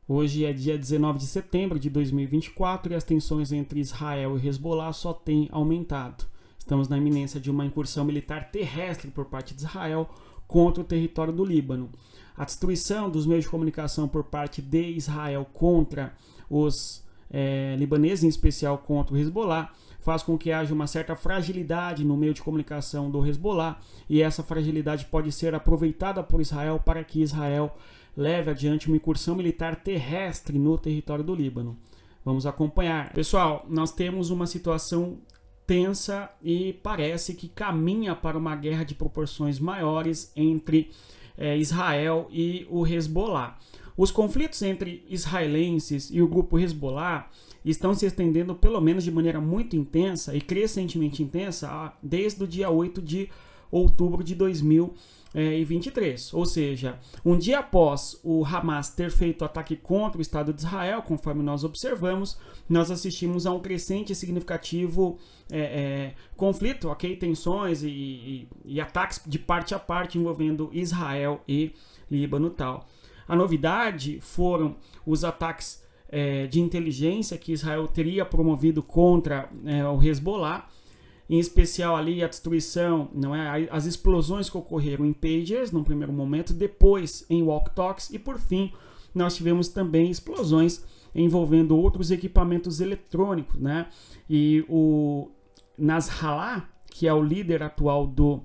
Hoje é dia 19 de setembro de 2024 e as tensões entre Israel e Hezbollah só têm aumentado. Estamos na iminência de uma incursão militar terrestre por parte de Israel contra o território do Líbano. A destruição dos meios de comunicação por parte de Israel contra os libaneses, em especial contra o Hezbollah, faz com que haja uma certa fragilidade no meio de comunicação do Hezbollah, e essa fragilidade pode ser aproveitada por Israel para que Israel leve adiante uma incursão militar terrestre no território do Líbano. Vamos acompanhar. Pessoal, nós temos uma situação tensa e parece que caminha para uma guerra de proporções maiores entre Israel e o Hezbollah. Os conflitos entre israelenses e o grupo Hezbollah estão se estendendo pelo menos de maneira muito intensa e crescentemente intensa desde o dia 8 de outubro de 2023. Ou seja, um dia após o Hamas ter feito ataque contra o Estado de Israel, conforme nós observamos, nós assistimos a um crescente e significativo conflito, tensões e ataques de parte a parte envolvendo Israel e Líbano e tal. A novidade foram os ataques de inteligência que Israel teria promovido contra o Hezbollah, em especial ali a destruição, as explosões que ocorreram em pagers no primeiro momento, depois em walkie-talkies e por fim nós tivemos também explosões envolvendo outros equipamentos eletrônicos, E o Nasrallah, que é o líder atual do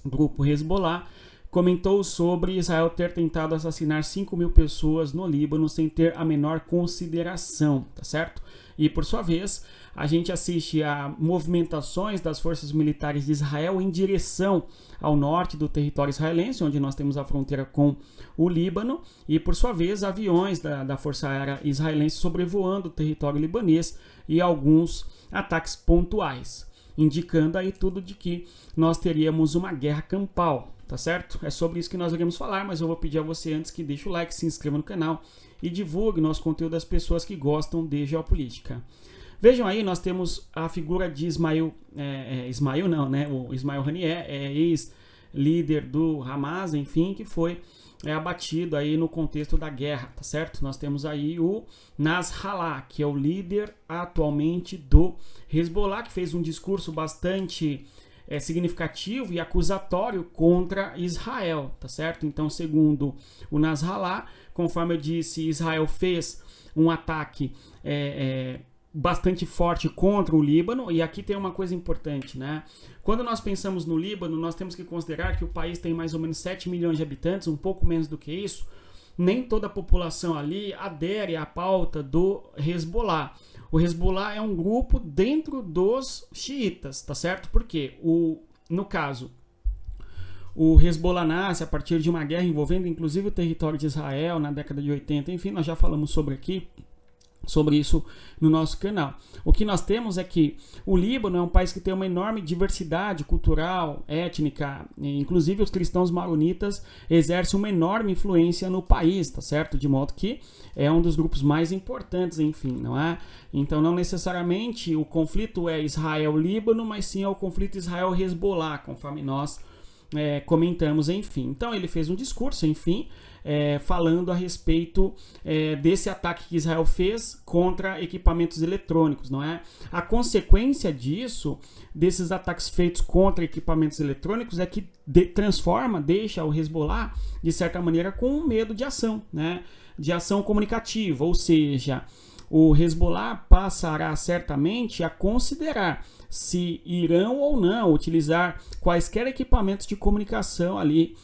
grupo Hezbollah, comentou sobre Israel ter tentado assassinar 5.000 pessoas no Líbano sem ter a menor consideração, tá certo? E por sua vez, a gente assiste a movimentações das forças militares de Israel em direção ao norte do território israelense, onde nós temos a fronteira com o Líbano, e por sua vez, aviões da Força Aérea Israelense sobrevoando o território libanês e alguns ataques pontuais, indicando aí tudo de que nós teríamos uma guerra campal. Tá certo? É sobre isso que nós iremos falar, mas eu vou pedir a você antes que deixe o like, se inscreva no canal e divulgue nosso conteúdo às pessoas que gostam de geopolítica. Vejam aí, nós temos a figura de o Ismail Haniyeh, ex-líder do Hamas, enfim, que foi abatido aí no contexto da guerra, tá certo? Nós temos aí o Nasrallah, que é o líder atualmente do Hezbollah, que fez um discurso bastante significativo e acusatório contra Israel, tá certo? Então, segundo o Nasrallah, conforme eu disse, Israel fez um ataque bastante forte contra o Líbano, e aqui tem uma coisa importante, Quando nós pensamos no Líbano, nós temos que considerar que o país tem mais ou menos 7 milhões de habitantes, um pouco menos do que isso. Nem toda a população ali adere à pauta do Hezbollah. O Hezbollah é um grupo dentro dos xiitas, tá certo? Porque, no caso, o Hezbollah nasce a partir de uma guerra envolvendo inclusive o território de Israel na década de 80. Enfim, nós já falamos sobre isso no nosso canal. O que nós temos é que o Líbano é um país que tem uma enorme diversidade cultural, étnica, inclusive os cristãos maronitas exercem uma enorme influência no país, tá certo? De modo que é um dos grupos mais importantes, enfim, não é? Então não necessariamente o conflito é Israel-Líbano, mas sim é o conflito Israel-Hezbollah, conforme nós comentamos, enfim. Então ele fez um discurso, enfim, falando a respeito desse ataque que Israel fez contra equipamentos eletrônicos, não é? A consequência disso, desses ataques feitos contra equipamentos eletrônicos, é que deixa o Hezbollah, de certa maneira, com medo de ação, de ação comunicativa, ou seja, o Hezbollah passará certamente a considerar se irão ou não utilizar quaisquer equipamentos de comunicação ali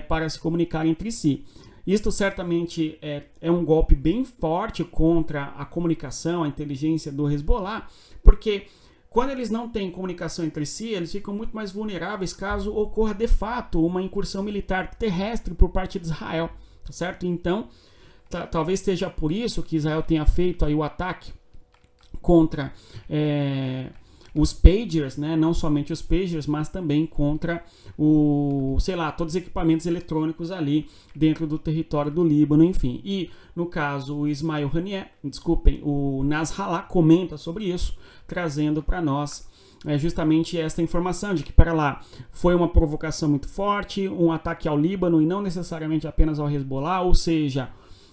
para se comunicar entre si. Isto certamente é um golpe bem forte contra a comunicação, a inteligência do Hezbollah, porque quando eles não têm comunicação entre si, eles ficam muito mais vulneráveis caso ocorra de fato uma incursão militar terrestre por parte de Israel, tá certo? Então, talvez seja por isso que Israel tenha feito aí o ataque contra os pagers, não somente os pagers, mas também contra todos os equipamentos eletrônicos ali dentro do território do Líbano, enfim. E, no caso, o Nasrallah comenta sobre isso, trazendo para nós justamente esta informação de que, para lá, foi uma provocação muito forte, um ataque ao Líbano e não necessariamente apenas ao Hezbollah, ou seja,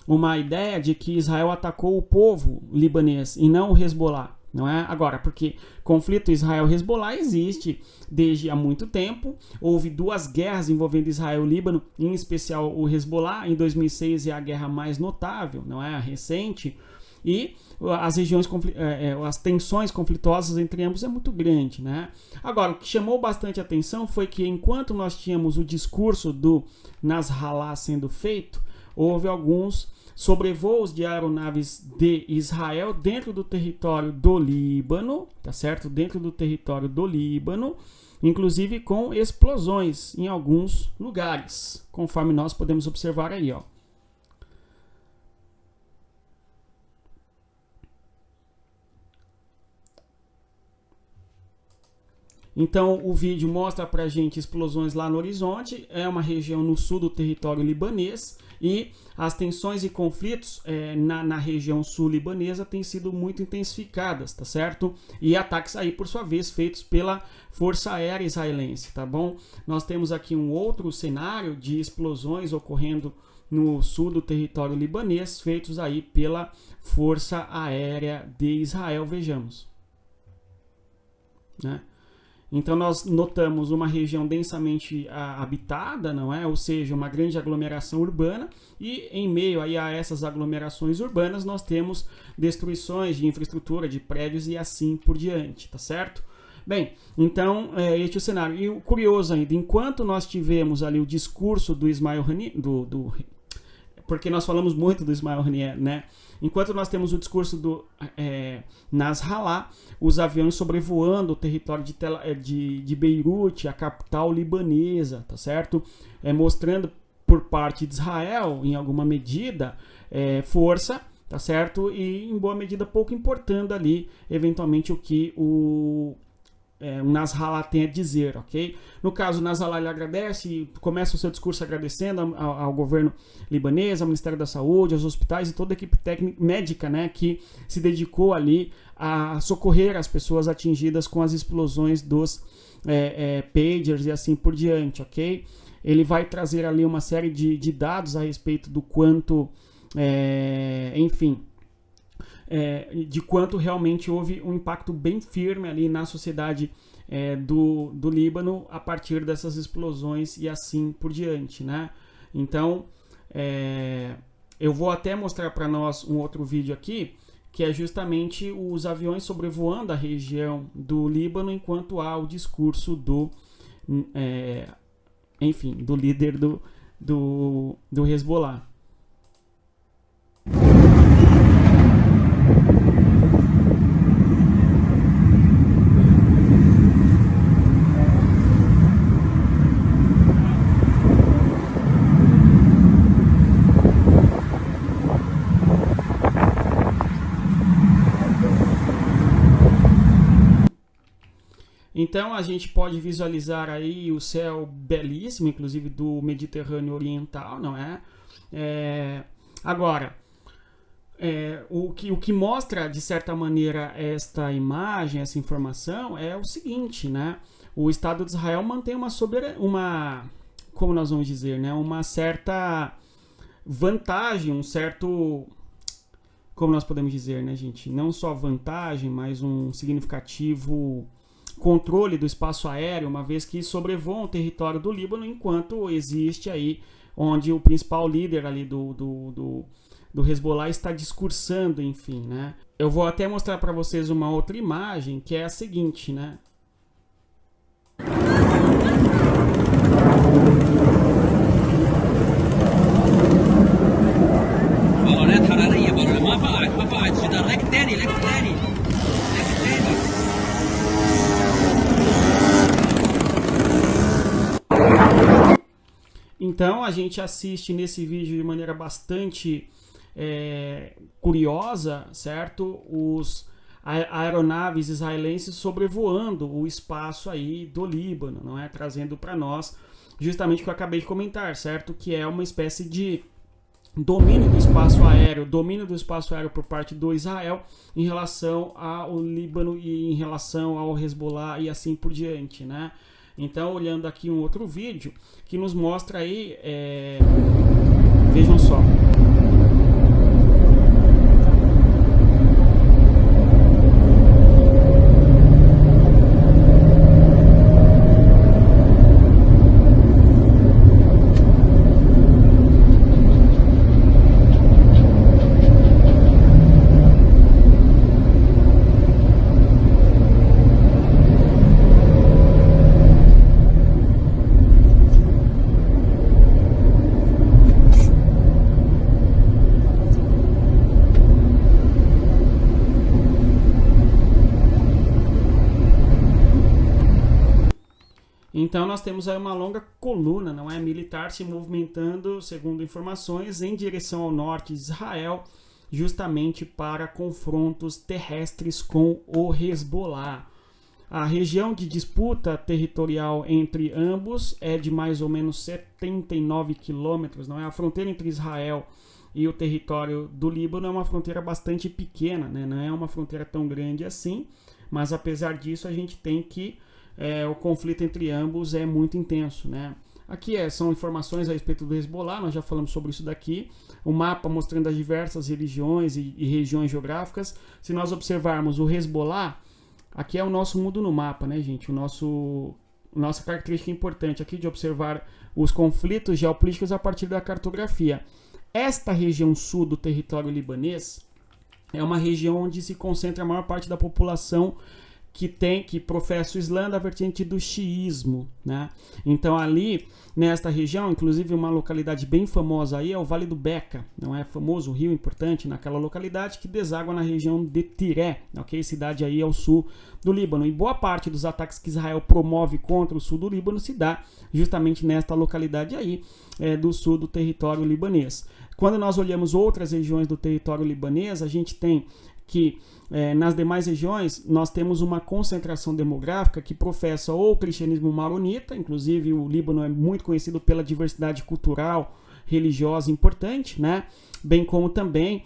uma ideia de que Israel atacou o povo libanês e não o Hezbollah. Não é? Agora, porque conflito Israel-Hezbollah existe desde há muito tempo. Houve 2 guerras envolvendo Israel e Líbano, em especial o Hezbollah. Em 2006 é a guerra mais notável, não é? A recente. E as regiões, as tensões conflituosas entre ambos é muito grande, né? Agora, o que chamou bastante atenção foi que enquanto nós tínhamos o discurso do Nasrallah sendo feito, houve alguns sobrevoos de aeronaves de Israel dentro do território do Líbano, tá certo? Dentro do território do Líbano, inclusive com explosões em alguns lugares, conforme nós podemos observar aí, ó. Então o vídeo mostra pra gente explosões lá no horizonte, é uma região no sul do território libanês e as tensões e conflitos na região sul libanesa têm sido muito intensificadas, tá certo? E ataques aí por sua vez feitos pela Força Aérea Israelense, tá bom? Nós temos aqui um outro cenário de explosões ocorrendo no sul do território libanês, feitos aí pela Força Aérea de Israel, vejamos, né? Então nós notamos uma região densamente habitada, não é? Ou seja, uma grande aglomeração urbana, e em meio aí a essas aglomerações urbanas nós temos destruições de infraestrutura, de prédios e assim por diante, tá certo? Bem, então este é o cenário. E o curioso ainda, enquanto nós tivemos ali o discurso do Ismail Haniyeh, porque nós falamos muito do Ismail Haniyeh, né? Enquanto nós temos o discurso do Nasrallah, os aviões sobrevoando o território de Beirute, a capital libanesa, tá certo? Mostrando por parte de Israel, em alguma medida, força, tá certo? E em boa medida pouco importando ali, eventualmente, o que o Nasrallah tem a dizer, ok? No caso, o Nasrallah ele agradece e começa o seu discurso agradecendo ao governo libanês, ao Ministério da Saúde, aos hospitais e toda a equipe técnica médica, né, que se dedicou ali a socorrer as pessoas atingidas com as explosões dos pagers e assim por diante, ok? Ele vai trazer ali uma série de dados a respeito do quanto, enfim, de quanto realmente houve um impacto bem firme ali na sociedade do Líbano a partir dessas explosões e assim por diante, né? Então, eu vou até mostrar para nós um outro vídeo aqui, que é justamente os aviões sobrevoando a região do Líbano enquanto há o discurso do líder do Hezbollah. Então a gente pode visualizar aí o céu belíssimo, inclusive do Mediterrâneo Oriental, não é? Agora, o que mostra de certa maneira esta imagem, essa informação é o seguinte, né? O Estado de Israel mantém como nós vamos dizer, né? Uma certa vantagem, um certo, como nós podemos dizer, né, gente? Não só vantagem, mas um significativo controle do espaço aéreo, uma vez que sobrevoam o território do Líbano, enquanto existe aí, onde o principal líder ali do Hezbollah está discursando, enfim, né? Eu vou até mostrar para vocês uma outra imagem, que é a seguinte, né? Então a gente assiste nesse vídeo de maneira bastante curiosa, certo? Aeronaves israelenses sobrevoando o espaço aí do Líbano, não é? Trazendo para nós justamente o que eu acabei de comentar, certo? Que é uma espécie de domínio do espaço aéreo por parte do Israel em relação ao Líbano e em relação ao Hezbollah e assim por diante, né? Então, olhando aqui um outro vídeo que nos mostra aí, vejam só. Então nós temos aí uma longa coluna, não é, militar se movimentando, segundo informações, em direção ao norte de Israel, justamente para confrontos terrestres com o Hezbollah. A região de disputa territorial entre ambos é de mais ou menos 79 quilômetros, não é? A fronteira entre Israel e o território do Líbano é uma fronteira bastante pequena, né? Não é uma fronteira tão grande assim, mas apesar disso a gente tem que o conflito entre ambos é muito intenso, né? Aqui são informações a respeito do Hezbollah, nós já falamos sobre isso daqui, o mapa mostrando as diversas religiões e regiões geográficas. Se nós observarmos o Hezbollah, aqui é o nosso mundo no mapa, né, gente? Nossa característica importante aqui de observar os conflitos geopolíticos a partir da cartografia. Esta região sul do território libanês é uma região onde se concentra a maior parte da população que professa o Islã da vertente do xiismo, né? Então ali, nesta região, inclusive uma localidade bem famosa aí é o Vale do Beca, não é? Famoso rio importante naquela localidade que deságua na região de Tiré, ok? Cidade aí ao sul do Líbano. E boa parte dos ataques que Israel promove contra o sul do Líbano se dá justamente nesta localidade aí do sul do território libanês. Quando nós olhamos outras regiões do território libanês, a gente tem que nas demais regiões nós temos uma concentração demográfica que professa ou o cristianismo maronita, inclusive o Líbano é muito conhecido pela diversidade cultural, religiosa importante, né? Bem como também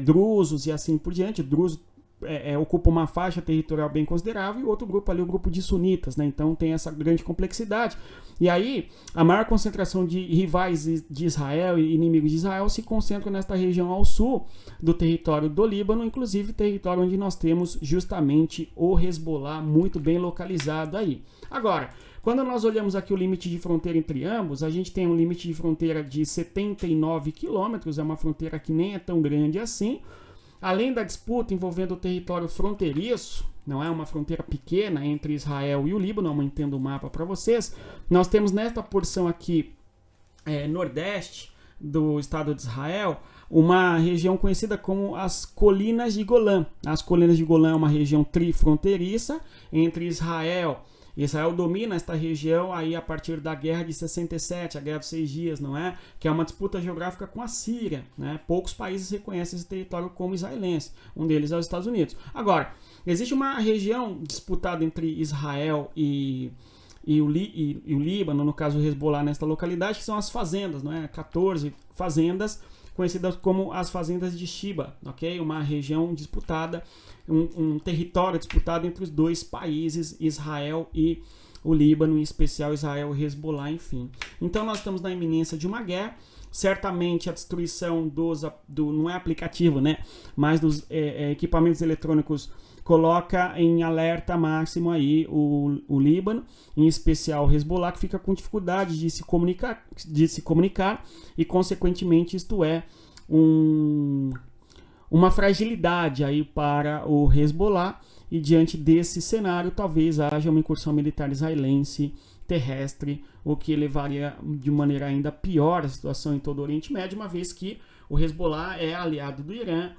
drusos e assim por diante. Drusos ocupa uma faixa territorial bem considerável e outro grupo ali, o grupo de sunitas, né? Então tem essa grande complexidade. E aí, a maior concentração de rivais de Israel e inimigos de Israel se concentra nesta região ao sul do território do Líbano, inclusive território onde nós temos justamente o Hezbollah muito bem localizado aí. Agora, quando nós olhamos aqui o limite de fronteira entre ambos, a gente tem um limite de fronteira de 79 quilômetros, é uma fronteira que nem é tão grande assim. Além da disputa envolvendo o território fronteiriço, não é uma fronteira pequena entre Israel e o Líbano, aumentando o mapa para vocês, nós temos nesta porção aqui nordeste do Estado de Israel, uma região conhecida como as Colinas de Golã. As Colinas de Golã é uma região trifronteiriça entre Israel domina esta região aí a partir da Guerra de 67, a Guerra dos 6 Dias, não é? Que é uma disputa geográfica com a Síria, né? Poucos países reconhecem esse território como israelense, um deles é os Estados Unidos. Agora, existe uma região disputada entre Israel e o Líbano, no caso o Hezbollah nesta localidade, que são as fazendas, não é? 14 fazendas conhecidas como as fazendas de Shiba, ok? Uma região disputada, um território disputado entre os dois países, Israel e o Líbano, em especial Israel e Hezbollah, enfim. Então nós estamos na iminência de uma guerra, certamente a destruição não é aplicativo, né? Mas dos equipamentos eletrônicos coloca em alerta máximo aí o Líbano, em especial o Hezbollah, que fica com dificuldade de se comunicar e, consequentemente, isto é uma fragilidade aí para o Hezbollah, e diante desse cenário talvez haja uma incursão militar israelense terrestre, o que levaria de maneira ainda pior a situação em todo o Oriente Médio, uma vez que o Hezbollah é aliado do Irã.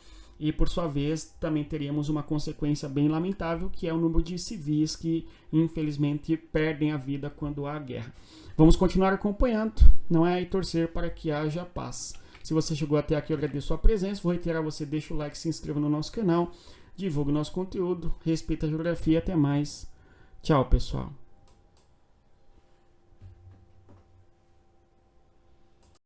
E, por sua vez, também teríamos uma consequência bem lamentável, que é o número de civis que, infelizmente, perdem a vida quando há guerra. Vamos continuar acompanhando, não é? E torcer para que haja paz. Se você chegou até aqui, eu agradeço a presença. Vou reiterar você, deixa o like, se inscreva no nosso canal, divulgue o nosso conteúdo, respeite a geografia. Até mais. Tchau, pessoal.